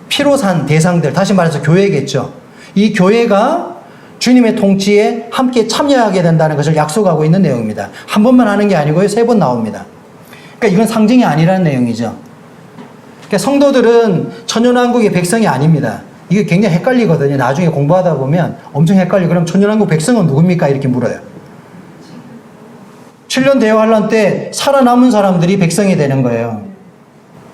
피로 산 대상들, 다시 말해서 교회겠죠. 이 교회가 주님의 통치에 함께 참여하게 된다는 것을 약속하고 있는 내용입니다. 한 번만 하는 게 아니고요. 3번 나옵니다. 그러니까 이건 상징이 아니라는 내용이죠. 그러니까 성도들은 천년왕국의 백성이 아닙니다. 이게 굉장히 헷갈리거든요. 나중에 공부하다 보면 엄청 헷갈리고 그럼 천년왕국 백성은 누굽니까? 이렇게 물어요. 7년 대환란 때 살아남은 사람들이 백성이 되는 거예요.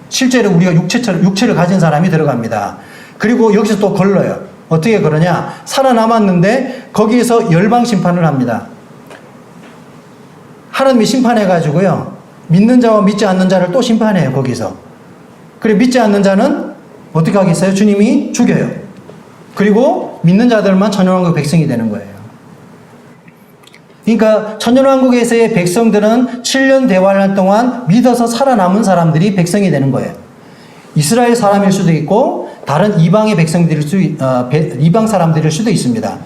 실제로 우리가 육체를 가진 사람이 들어갑니다. 그리고 여기서 또 걸러요. 어떻게 그러냐? 살아남았는데 거기에서 열방 심판을 합니다. 하나님이 심판해가지고요. 믿는 자와 믿지 않는 자를 또 심판해요. 거기서. 그래 믿지 않는 자는 어떻게 하겠어요? 주님이 죽여요. 그리고 믿는 자들만 천년왕국 백성이 되는 거예요. 그러니까 천년왕국에서의 백성들은 7년 대환란 동안 믿어서 살아남은 사람들이 백성이 되는 거예요. 이스라엘 사람일 수도 있고 다른 이방의 이방 사람들일 수도 있습니다.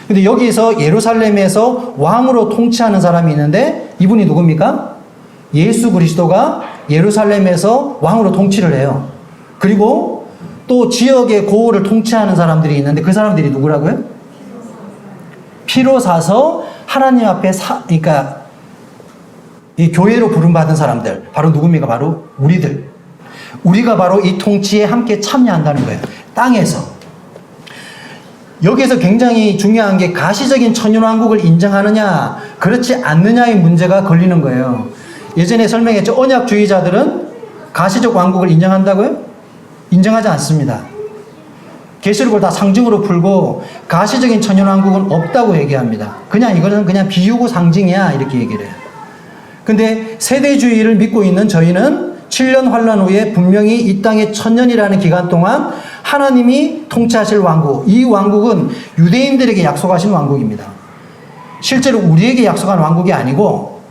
근데 여기서 예루살렘에서 왕으로 통치하는 사람이 있는데 이분이 누굽니까? 예수 그리스도가 예루살렘에서 왕으로 통치를 해요. 그리고 또 지역의 고을을 통치하는 사람들이 있는데 그 사람들이 누구라고요? 피로 사서 하나님 앞에 그러니까 이 교회로 부름받은 사람들 바로 누굽니까? 바로 우리들. 우리가 바로 이 통치에 함께 참여한다는 거예요. 땅에서. 여기에서 굉장히 중요한 게 가시적인 천년왕국을 인정하느냐 그렇지 않느냐의 문제가 걸리는 거예요. 예전에 설명했죠. 언약주의자들은 가시적 왕국을 인정한다고요? 인정하지 않습니다. 계시록을 다 상징으로 풀고 가시적인 천년왕국은 없다고 얘기합니다. 이거는 그냥 비유고 상징이야 이렇게 얘기를 해요. 근데 세대주의를 믿고 있는 저희는 7년 환란 후에 분명히 이 땅의 천년이라는 기간 동안 하나님이 통치하실 왕국, 이 왕국은 유대인들에게 약속하신 왕국입니다. 실제로 우리에게 약속한 왕국이 아니고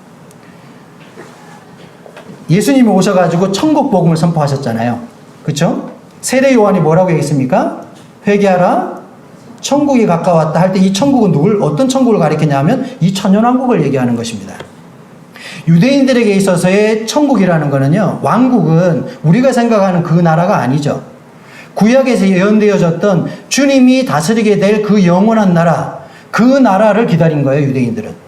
예수님이 오셔가지고 천국 복음을 선포하셨잖아요. 그렇죠? 세례 요한이 뭐라고 얘기했습니까? 회개하라, 천국이 가까웠다 할 때 이 천국은 어떤 천국을 가리켰냐면 이 천년왕국을 얘기하는 것입니다. 유대인들에게 있어서의 천국이라는 거는요, 왕국은 우리가 생각하는 그 나라가 아니죠. 구약에서 예언되어졌던 주님이 다스리게 될 그 영원한 나라, 그 나라를 기다린 거예요, 유대인들은.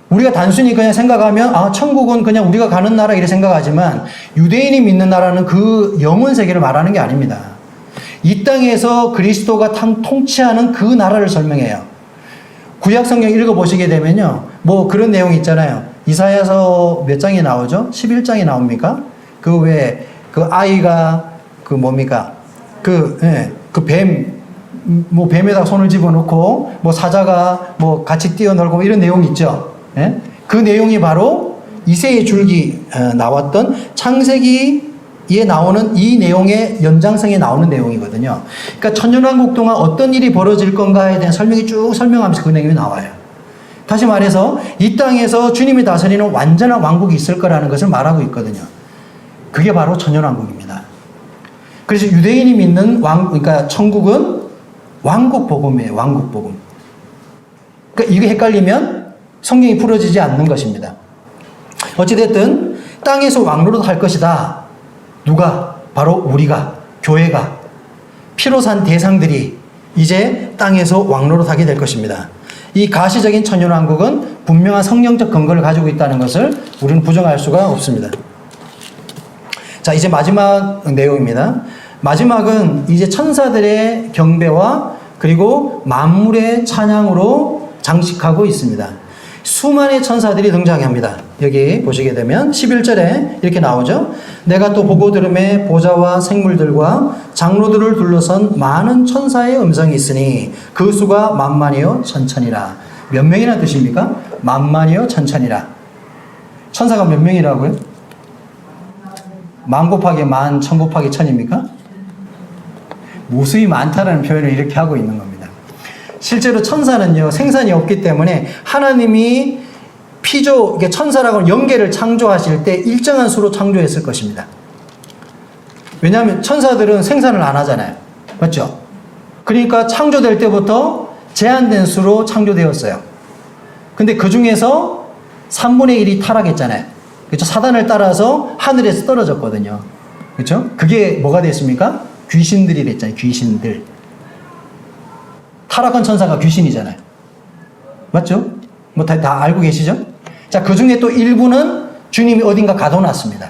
우리가 단순히 그냥 생각하면 천국은 그냥 우리가 가는 나라 이렇게 생각하지만 유대인이 믿는 나라는 그 영원 세계를 말하는 게 아닙니다. 이 땅에서 그리스도가 통치하는 그 나라를 설명해요. 구약 성경 읽어보시게 되면요, 뭐 그런 내용이 있잖아요. 이사야서 몇 장이 나오죠? 11장이 나옵니까? 그 아이가 뭡니까? 뱀에다 손을 집어넣고 뭐 사자가 뭐 같이 뛰어놀고 이런 내용이 있죠. 예? 그 내용이 바로 이새의 줄기 나왔던 창세기에 나오는 이 내용의 연장성에 나오는 내용이거든요. 그러니까 천년왕국 동안 어떤 일이 벌어질 건가에 대한 설명이 쭉 설명하면서 그 내용이 나와요. 다시 말해서 이 땅에서 주님이 다스리는 완전한 왕국이 있을 거라는 것을 말하고 있거든요. 그게 바로 천년왕국입니다. 그래서 유대인이 믿는 그러니까 천국은 왕국 복음이에요. 왕국 복음. 그러니까 이게 헷갈리면 성경이 풀어지지 않는 것입니다. 어찌됐든 땅에서 왕노릇 할 것이다. 누가? 바로 우리가, 교회가, 피로 산 대상들이 이제 땅에서 왕노릇 하게 될 것입니다. 이 가시적인 천년왕국은 분명한 성령적 근거를 가지고 있다는 것을 우리는 부정할 수가 없습니다. 자, 이제 마지막 내용입니다. 마지막은 이제 천사들의 경배와 그리고 만물의 찬양으로 장식하고 있습니다. 수많은 천사들이 등장합니다. 여기 보시게 되면 11절에 이렇게 나오죠. 내가 또 보고 들음에 보좌와 생물들과 장로들을 둘러선 많은 천사의 음성이 있으니 그 수가 만만이요 천천이라. 몇 명이나 뜻입니까? 만만이요 천천이라. 천사가 몇 명이라고요? 만 곱하기 만, 천 곱하기 천입니까? 무수히 많다라는 표현을 이렇게 하고 있는 겁니다. 실제로 천사는요, 생산이 없기 때문에 하나님이 천사라고 영계를 창조하실 때 일정한 수로 창조했을 것입니다. 왜냐하면 천사들은 생산을 안 하잖아요. 맞죠? 그러니까 창조될 때부터 제한된 수로 창조되었어요. 근데 그 중에서 3분의 1이 타락했잖아요. 그렇죠? 사단을 따라서 하늘에서 떨어졌거든요. 그렇죠? 그게 뭐가 됐습니까? 귀신들이 됐잖아요. 귀신들. 타락한 천사가 귀신이잖아요. 맞죠? 뭐 다 알고 계시죠? 자, 그 중에 또 일부는 주님이 어딘가 가둬놨습니다.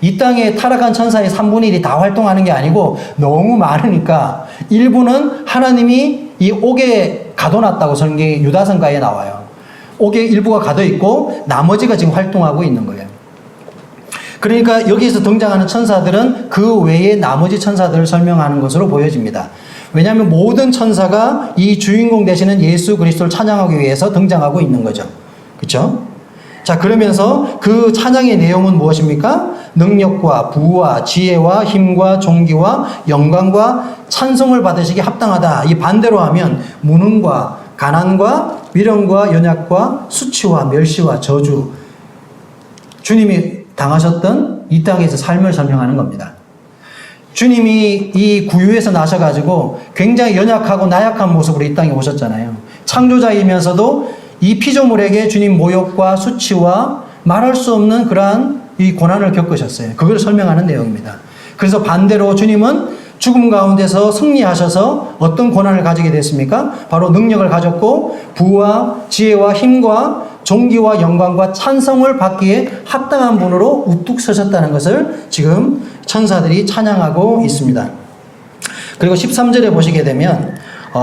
이 땅에 타락한 천사의 3분의 1이 다 활동하는 게 아니고 너무 많으니까 일부는 하나님이 이 옥에 가둬놨다고 성경의 유다선가에 나와요. 옥에 일부가 가둬있고 나머지가 지금 활동하고 있는 거예요. 그러니까 여기에서 등장하는 천사들은 그 외의 나머지 천사들을 설명하는 것으로 보여집니다. 왜냐하면 모든 천사가 이 주인공 되시는 예수 그리스도를 찬양하기 위해서 등장하고 있는 거죠. 그렇죠? 자, 그러면서 그 찬양의 내용은 무엇입니까? 능력과 부와 지혜와 힘과 존귀와 영광과 찬송을 받으시기 합당하다. 이 반대로 하면 무능과 가난과 미련과 연약과 수치와 멸시와 저주, 주님이 당하셨던 이 땅에서 삶을 설명하는 겁니다. 주님이 이 구유에서 나셔가지고 굉장히 연약하고 나약한 모습으로 이 땅에 오셨잖아요. 창조자이면서도 이 피조물에게 주님 모욕과 수치와 말할 수 없는 그러한 이 고난을 겪으셨어요. 그걸 설명하는 내용입니다. 그래서 반대로 주님은 죽음 가운데서 승리하셔서 어떤 고난을 가지게 됐습니까? 바로 능력을 가졌고 부와 지혜와 힘과 존귀와 영광과 찬송을 받기에 합당한 분으로 우뚝 서셨다는 것을 지금 천사들이 찬양하고 있습니다. 그리고 13절에 보시게 되면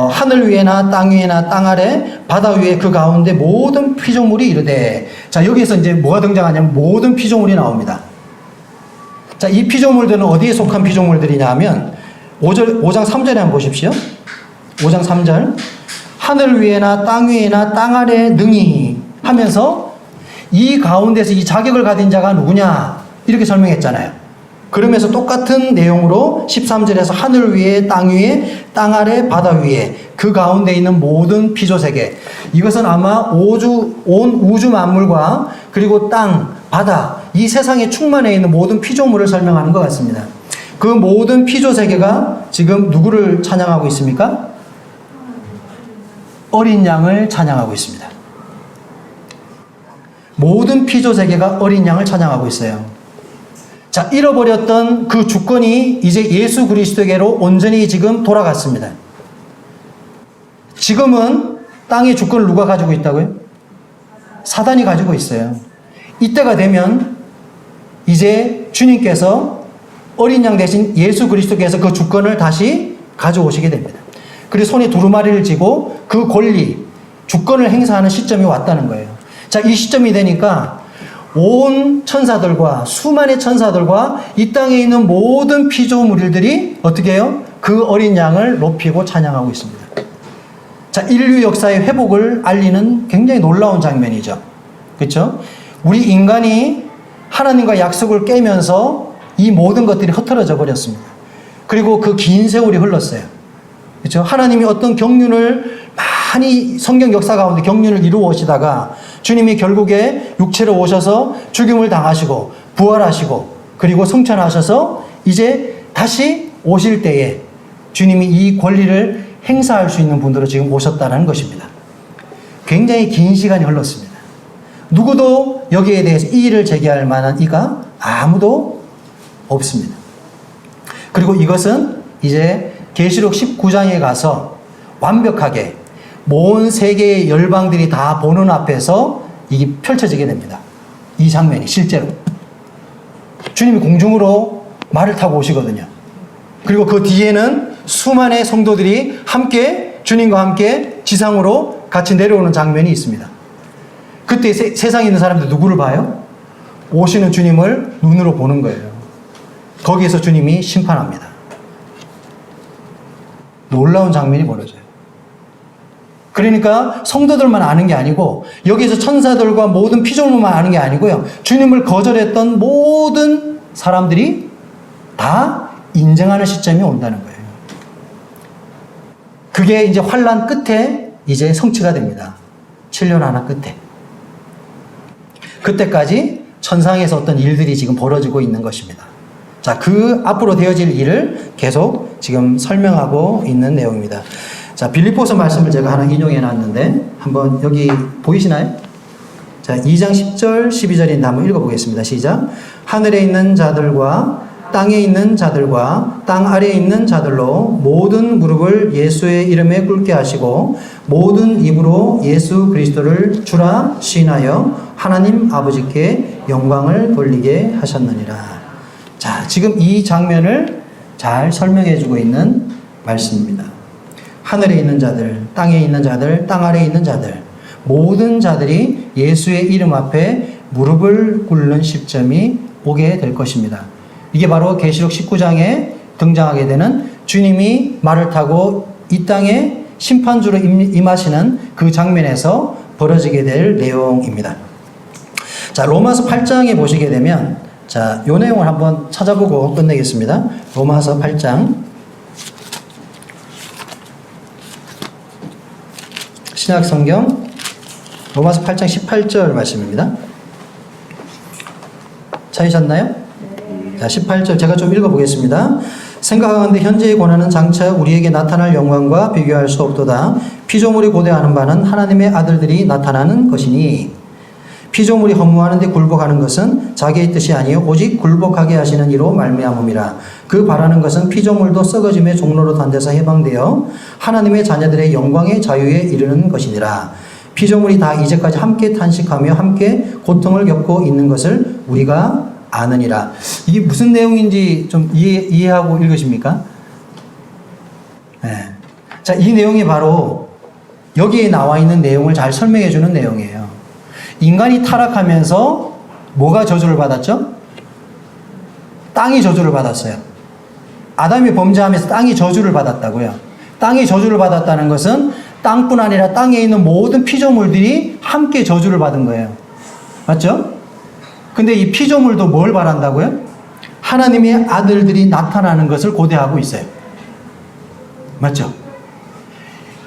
하늘 위에나 땅 위에나 땅 아래 바다 위에 그 가운데 모든 피조물이 이르되, 자, 여기에서 이제 뭐가 등장하냐면 모든 피조물이 나옵니다. 자, 이 피조물들은 어디에 속한 피조물들이냐 하면 5장 3절에 한번 보십시오. 5장 3절. 하늘 위에나 땅 위에나 땅 아래 능히 하면서 이 가운데서 이 자격을 가진 자가 누구냐 이렇게 설명했잖아요. 그러면서 똑같은 내용으로 13절에서 하늘 위에 땅 위에 땅 아래 바다 위에 그 가운데 있는 모든 피조세계, 이것은 아마 온 우주 만물과 그리고 땅, 바다, 이 세상에 충만해 있는 모든 피조물을 설명하는 것 같습니다. 그 모든 피조세계가 지금 누구를 찬양하고 있습니까? 어린 양을 찬양하고 있습니다. 모든 피조세계가 어린 양을 찬양하고 있어요. 자, 잃어버렸던 그 주권이 이제 예수 그리스도에게로 온전히 지금 돌아갔습니다. 지금은 땅의 주권을 누가 가지고 있다고요? 사단이 가지고 있어요. 이때가 되면 이제 주님께서 어린 양 대신 예수 그리스도께서 그 주권을 다시 가져오시게 됩니다. 그리고 손에 두루마리를 쥐고 그 권리, 주권을 행사하는 시점이 왔다는 거예요. 자, 이 시점이 되니까 온 천사들과 수많은 천사들과 이 땅에 있는 모든 피조물들이 어떻게 해요? 그 어린 양을 높이고 찬양하고 있습니다. 자, 인류 역사의 회복을 알리는 굉장히 놀라운 장면이죠. 그렇죠? 우리 인간이 하나님과 약속을 깨면서 이 모든 것들이 흩어져 버렸습니다. 그리고 그 긴 세월이 흘렀어요. 그렇죠? 하나님이 어떤 경륜을 많이 성경 역사 가운데 경륜을 이루어 오시다가 주님이 결국에 육체로 오셔서 죽임을 당하시고 부활하시고 그리고 성천하셔서 이제 다시 오실 때에 주님이 이 권리를 행사할 수 있는 분으로 지금 오셨다는 것입니다. 굉장히 긴 시간이 흘렀습니다. 누구도 여기에 대해서 이의를 제기할 만한 이가 아무도 없습니다. 그리고 이것은 이제 계시록 19장에 가서 완벽하게 온 세계의 열방들이 다 보는 앞에서 이게 펼쳐지게 됩니다. 이 장면이 실제로. 주님이 공중으로 말을 타고 오시거든요. 그리고 그 뒤에는 수많은 성도들이 함께 주님과 함께 지상으로 같이 내려오는 장면이 있습니다. 그때 세상에 있는 사람들 누구를 봐요? 오시는 주님을 눈으로 보는 거예요. 거기에서 주님이 심판합니다. 놀라운 장면이 벌어져요. 그러니까 성도들만 아는 게 아니고 여기서 천사들과 모든 피조물만 아는 게 아니고요. 주님을 거절했던 모든 사람들이 다 인정하는 시점이 온다는 거예요. 그게 이제 환난 끝에 이제 성취가 됩니다. 7년 하나 끝에. 그때까지 천상에서 어떤 일들이 지금 벌어지고 있는 것입니다. 자, 그 앞으로 되어질 일을 계속 지금 설명하고 있는 내용입니다. 자, 빌립보서 말씀을 제가 하나 인용해 놨는데 한번 여기 보이시나요? 자, 2장 10절 12절인데 한번 읽어보겠습니다. 시작. 하늘에 있는 자들과 땅에 있는 자들과 땅 아래에 있는 자들로 모든 무릎을 예수의 이름에 꿇게 하시고 모든 입으로 예수 그리스도를 주라 시인하여 하나님 아버지께 영광을 돌리게 하셨느니라. 자, 지금 이 장면을 잘 설명해 주고 있는 말씀입니다. 하늘에 있는 자들, 땅에 있는 자들, 땅 아래에 있는 자들, 모든 자들이 예수의 이름 앞에 무릎을 꿇는 시점이 오게 될 것입니다. 이게 바로 계시록 19장에 등장하게 되는 주님이 말을 타고 이 땅에 심판주로 임하시는 그 장면에서 벌어지게 될 내용입니다. 자, 로마서 8장에 보시게 되면, 자, 요 내용을 한번 찾아보고 끝내겠습니다. 로마서 8장. 신약 성경, 로마서 8장 18절 말씀입니다. 찾으셨나요? 자, 18절 제가 좀 읽어보겠습니다. 생각하건대 현재의 고난은 장차 우리에게 나타날 영광과 비교할 수 없도다. 피조물이 고대하는 바는 하나님의 아들들이 나타나는 것이니, 피조물이 허무하는데 굴복하는 것은 자기의 뜻이 아니요 오직 굴복하게 하시는 이로 말미암음이라. 그 바라는 것은 피조물도 썩어짐의 종로로 단데서 해방되어 하나님의 자녀들의 영광의 자유에 이르는 것이니라. 피조물이 다 이제까지 함께 탄식하며 함께 고통을 겪고 있는 것을 우리가 아느니라. 이게 무슨 내용인지 좀 이해하고 읽으십니까? 네. 자, 이 내용이 바로 여기에 나와 있는 내용을 잘 설명해 주는 내용이에요. 인간이 타락하면서 뭐가 저주를 받았죠? 땅이 저주를 받았어요. 아담이 범죄하면서 땅이 저주를 받았다고요. 땅이 저주를 받았다는 것은 땅뿐 아니라 땅에 있는 모든 피조물들이 함께 저주를 받은 거예요. 맞죠? 근데 이 피조물도 뭘 바란다고요? 하나님의 아들들이 나타나는 것을 고대하고 있어요. 맞죠?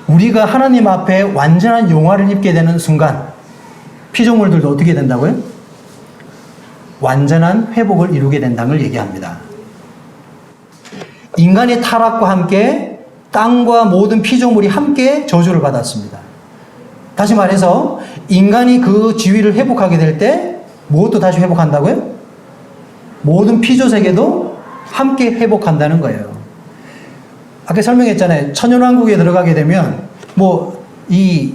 우리가 하나님 앞에 완전한 영화를 입게 되는 순간 피조물들도 어떻게 된다고요? 완전한 회복을 이루게 된다는 걸 얘기합니다. 인간의 타락과 함께 땅과 모든 피조물이 함께 저주를 받았습니다. 다시 말해서 인간이 그 지위를 회복하게 될 때 무엇도 다시 회복한다고요? 모든 피조세계도 함께 회복한다는 거예요. 아까 설명했잖아요. 천연왕국에 들어가게 되면 이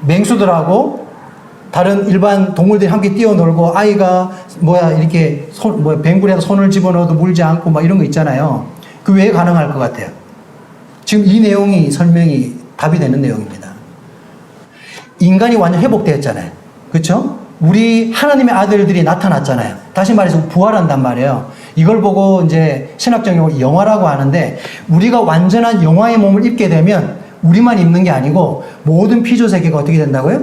맹수들하고 다른 일반 동물들이 함께 뛰어놀고 아이가 이렇게 뱅굴에다 손을 집어넣어도 물지 않고 이런 거 있잖아요. 그 왜 가능할 것 같아요? 지금 이 내용이 설명이 답이 되는 내용입니다. 인간이 완전 회복되었잖아요. 그렇죠? 우리 하나님의 아들들이 나타났잖아요. 다시 말해서 부활한단 말이에요. 이걸 보고 이제 신학적 용어로 영화라고 하는데, 우리가 완전한 영화의 몸을 입게 되면 우리만 입는 게 아니고 모든 피조 세계가 어떻게 된다고요?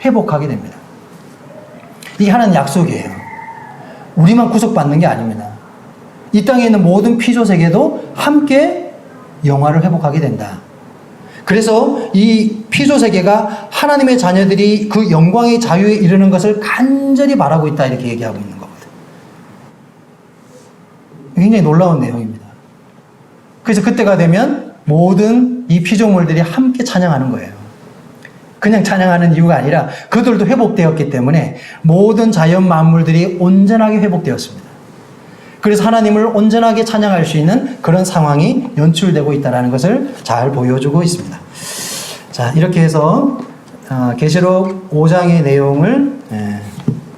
회복하게 됩니다. 이게 하나님 약속이에요. 우리만 구속받는 게 아닙니다. 이 땅에 있는 모든 피조 세계도 함께 영화를 회복하게 된다. 그래서 이 피조 세계가 하나님의 자녀들이 그 영광의 자유에 이르는 것을 간절히 바라고 있다, 이렇게 얘기하고 있는 겁니다. 굉장히 놀라운 내용입니다. 그래서 그때가 되면 모든 이 피조물들이 함께 찬양하는 거예요. 그냥 찬양하는 이유가 아니라 그들도 회복되었기 때문에 모든 자연 만물들이 온전하게 회복되었습니다. 그래서 하나님을 온전하게 찬양할 수 있는 그런 상황이 연출되고 있다는 것을 잘 보여주고 있습니다. 자, 이렇게 해서 계시록 5장의 내용을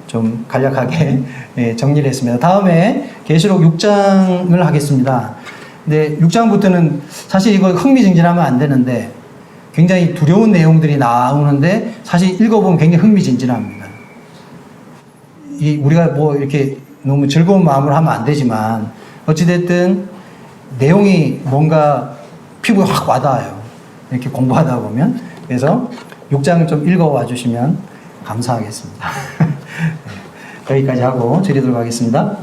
좀 간략하게 정리를 했습니다. 다음에 계시록 6장을 하겠습니다. 근데 6장부터는 사실 이거 흥미진진하면 안 되는데 굉장히 두려운 내용들이 나오는데 사실 읽어보면 굉장히 흥미진진합니다. 우리가 이렇게 너무 즐거운 마음으로 하면 안 되지만 어찌됐든 내용이 뭔가 피부에 확 와닿아요. 이렇게 공부하다 보면. 그래서 6장을 좀 읽어와 주시면 감사하겠습니다. 여기까지 하고 드리도록 하겠습니다.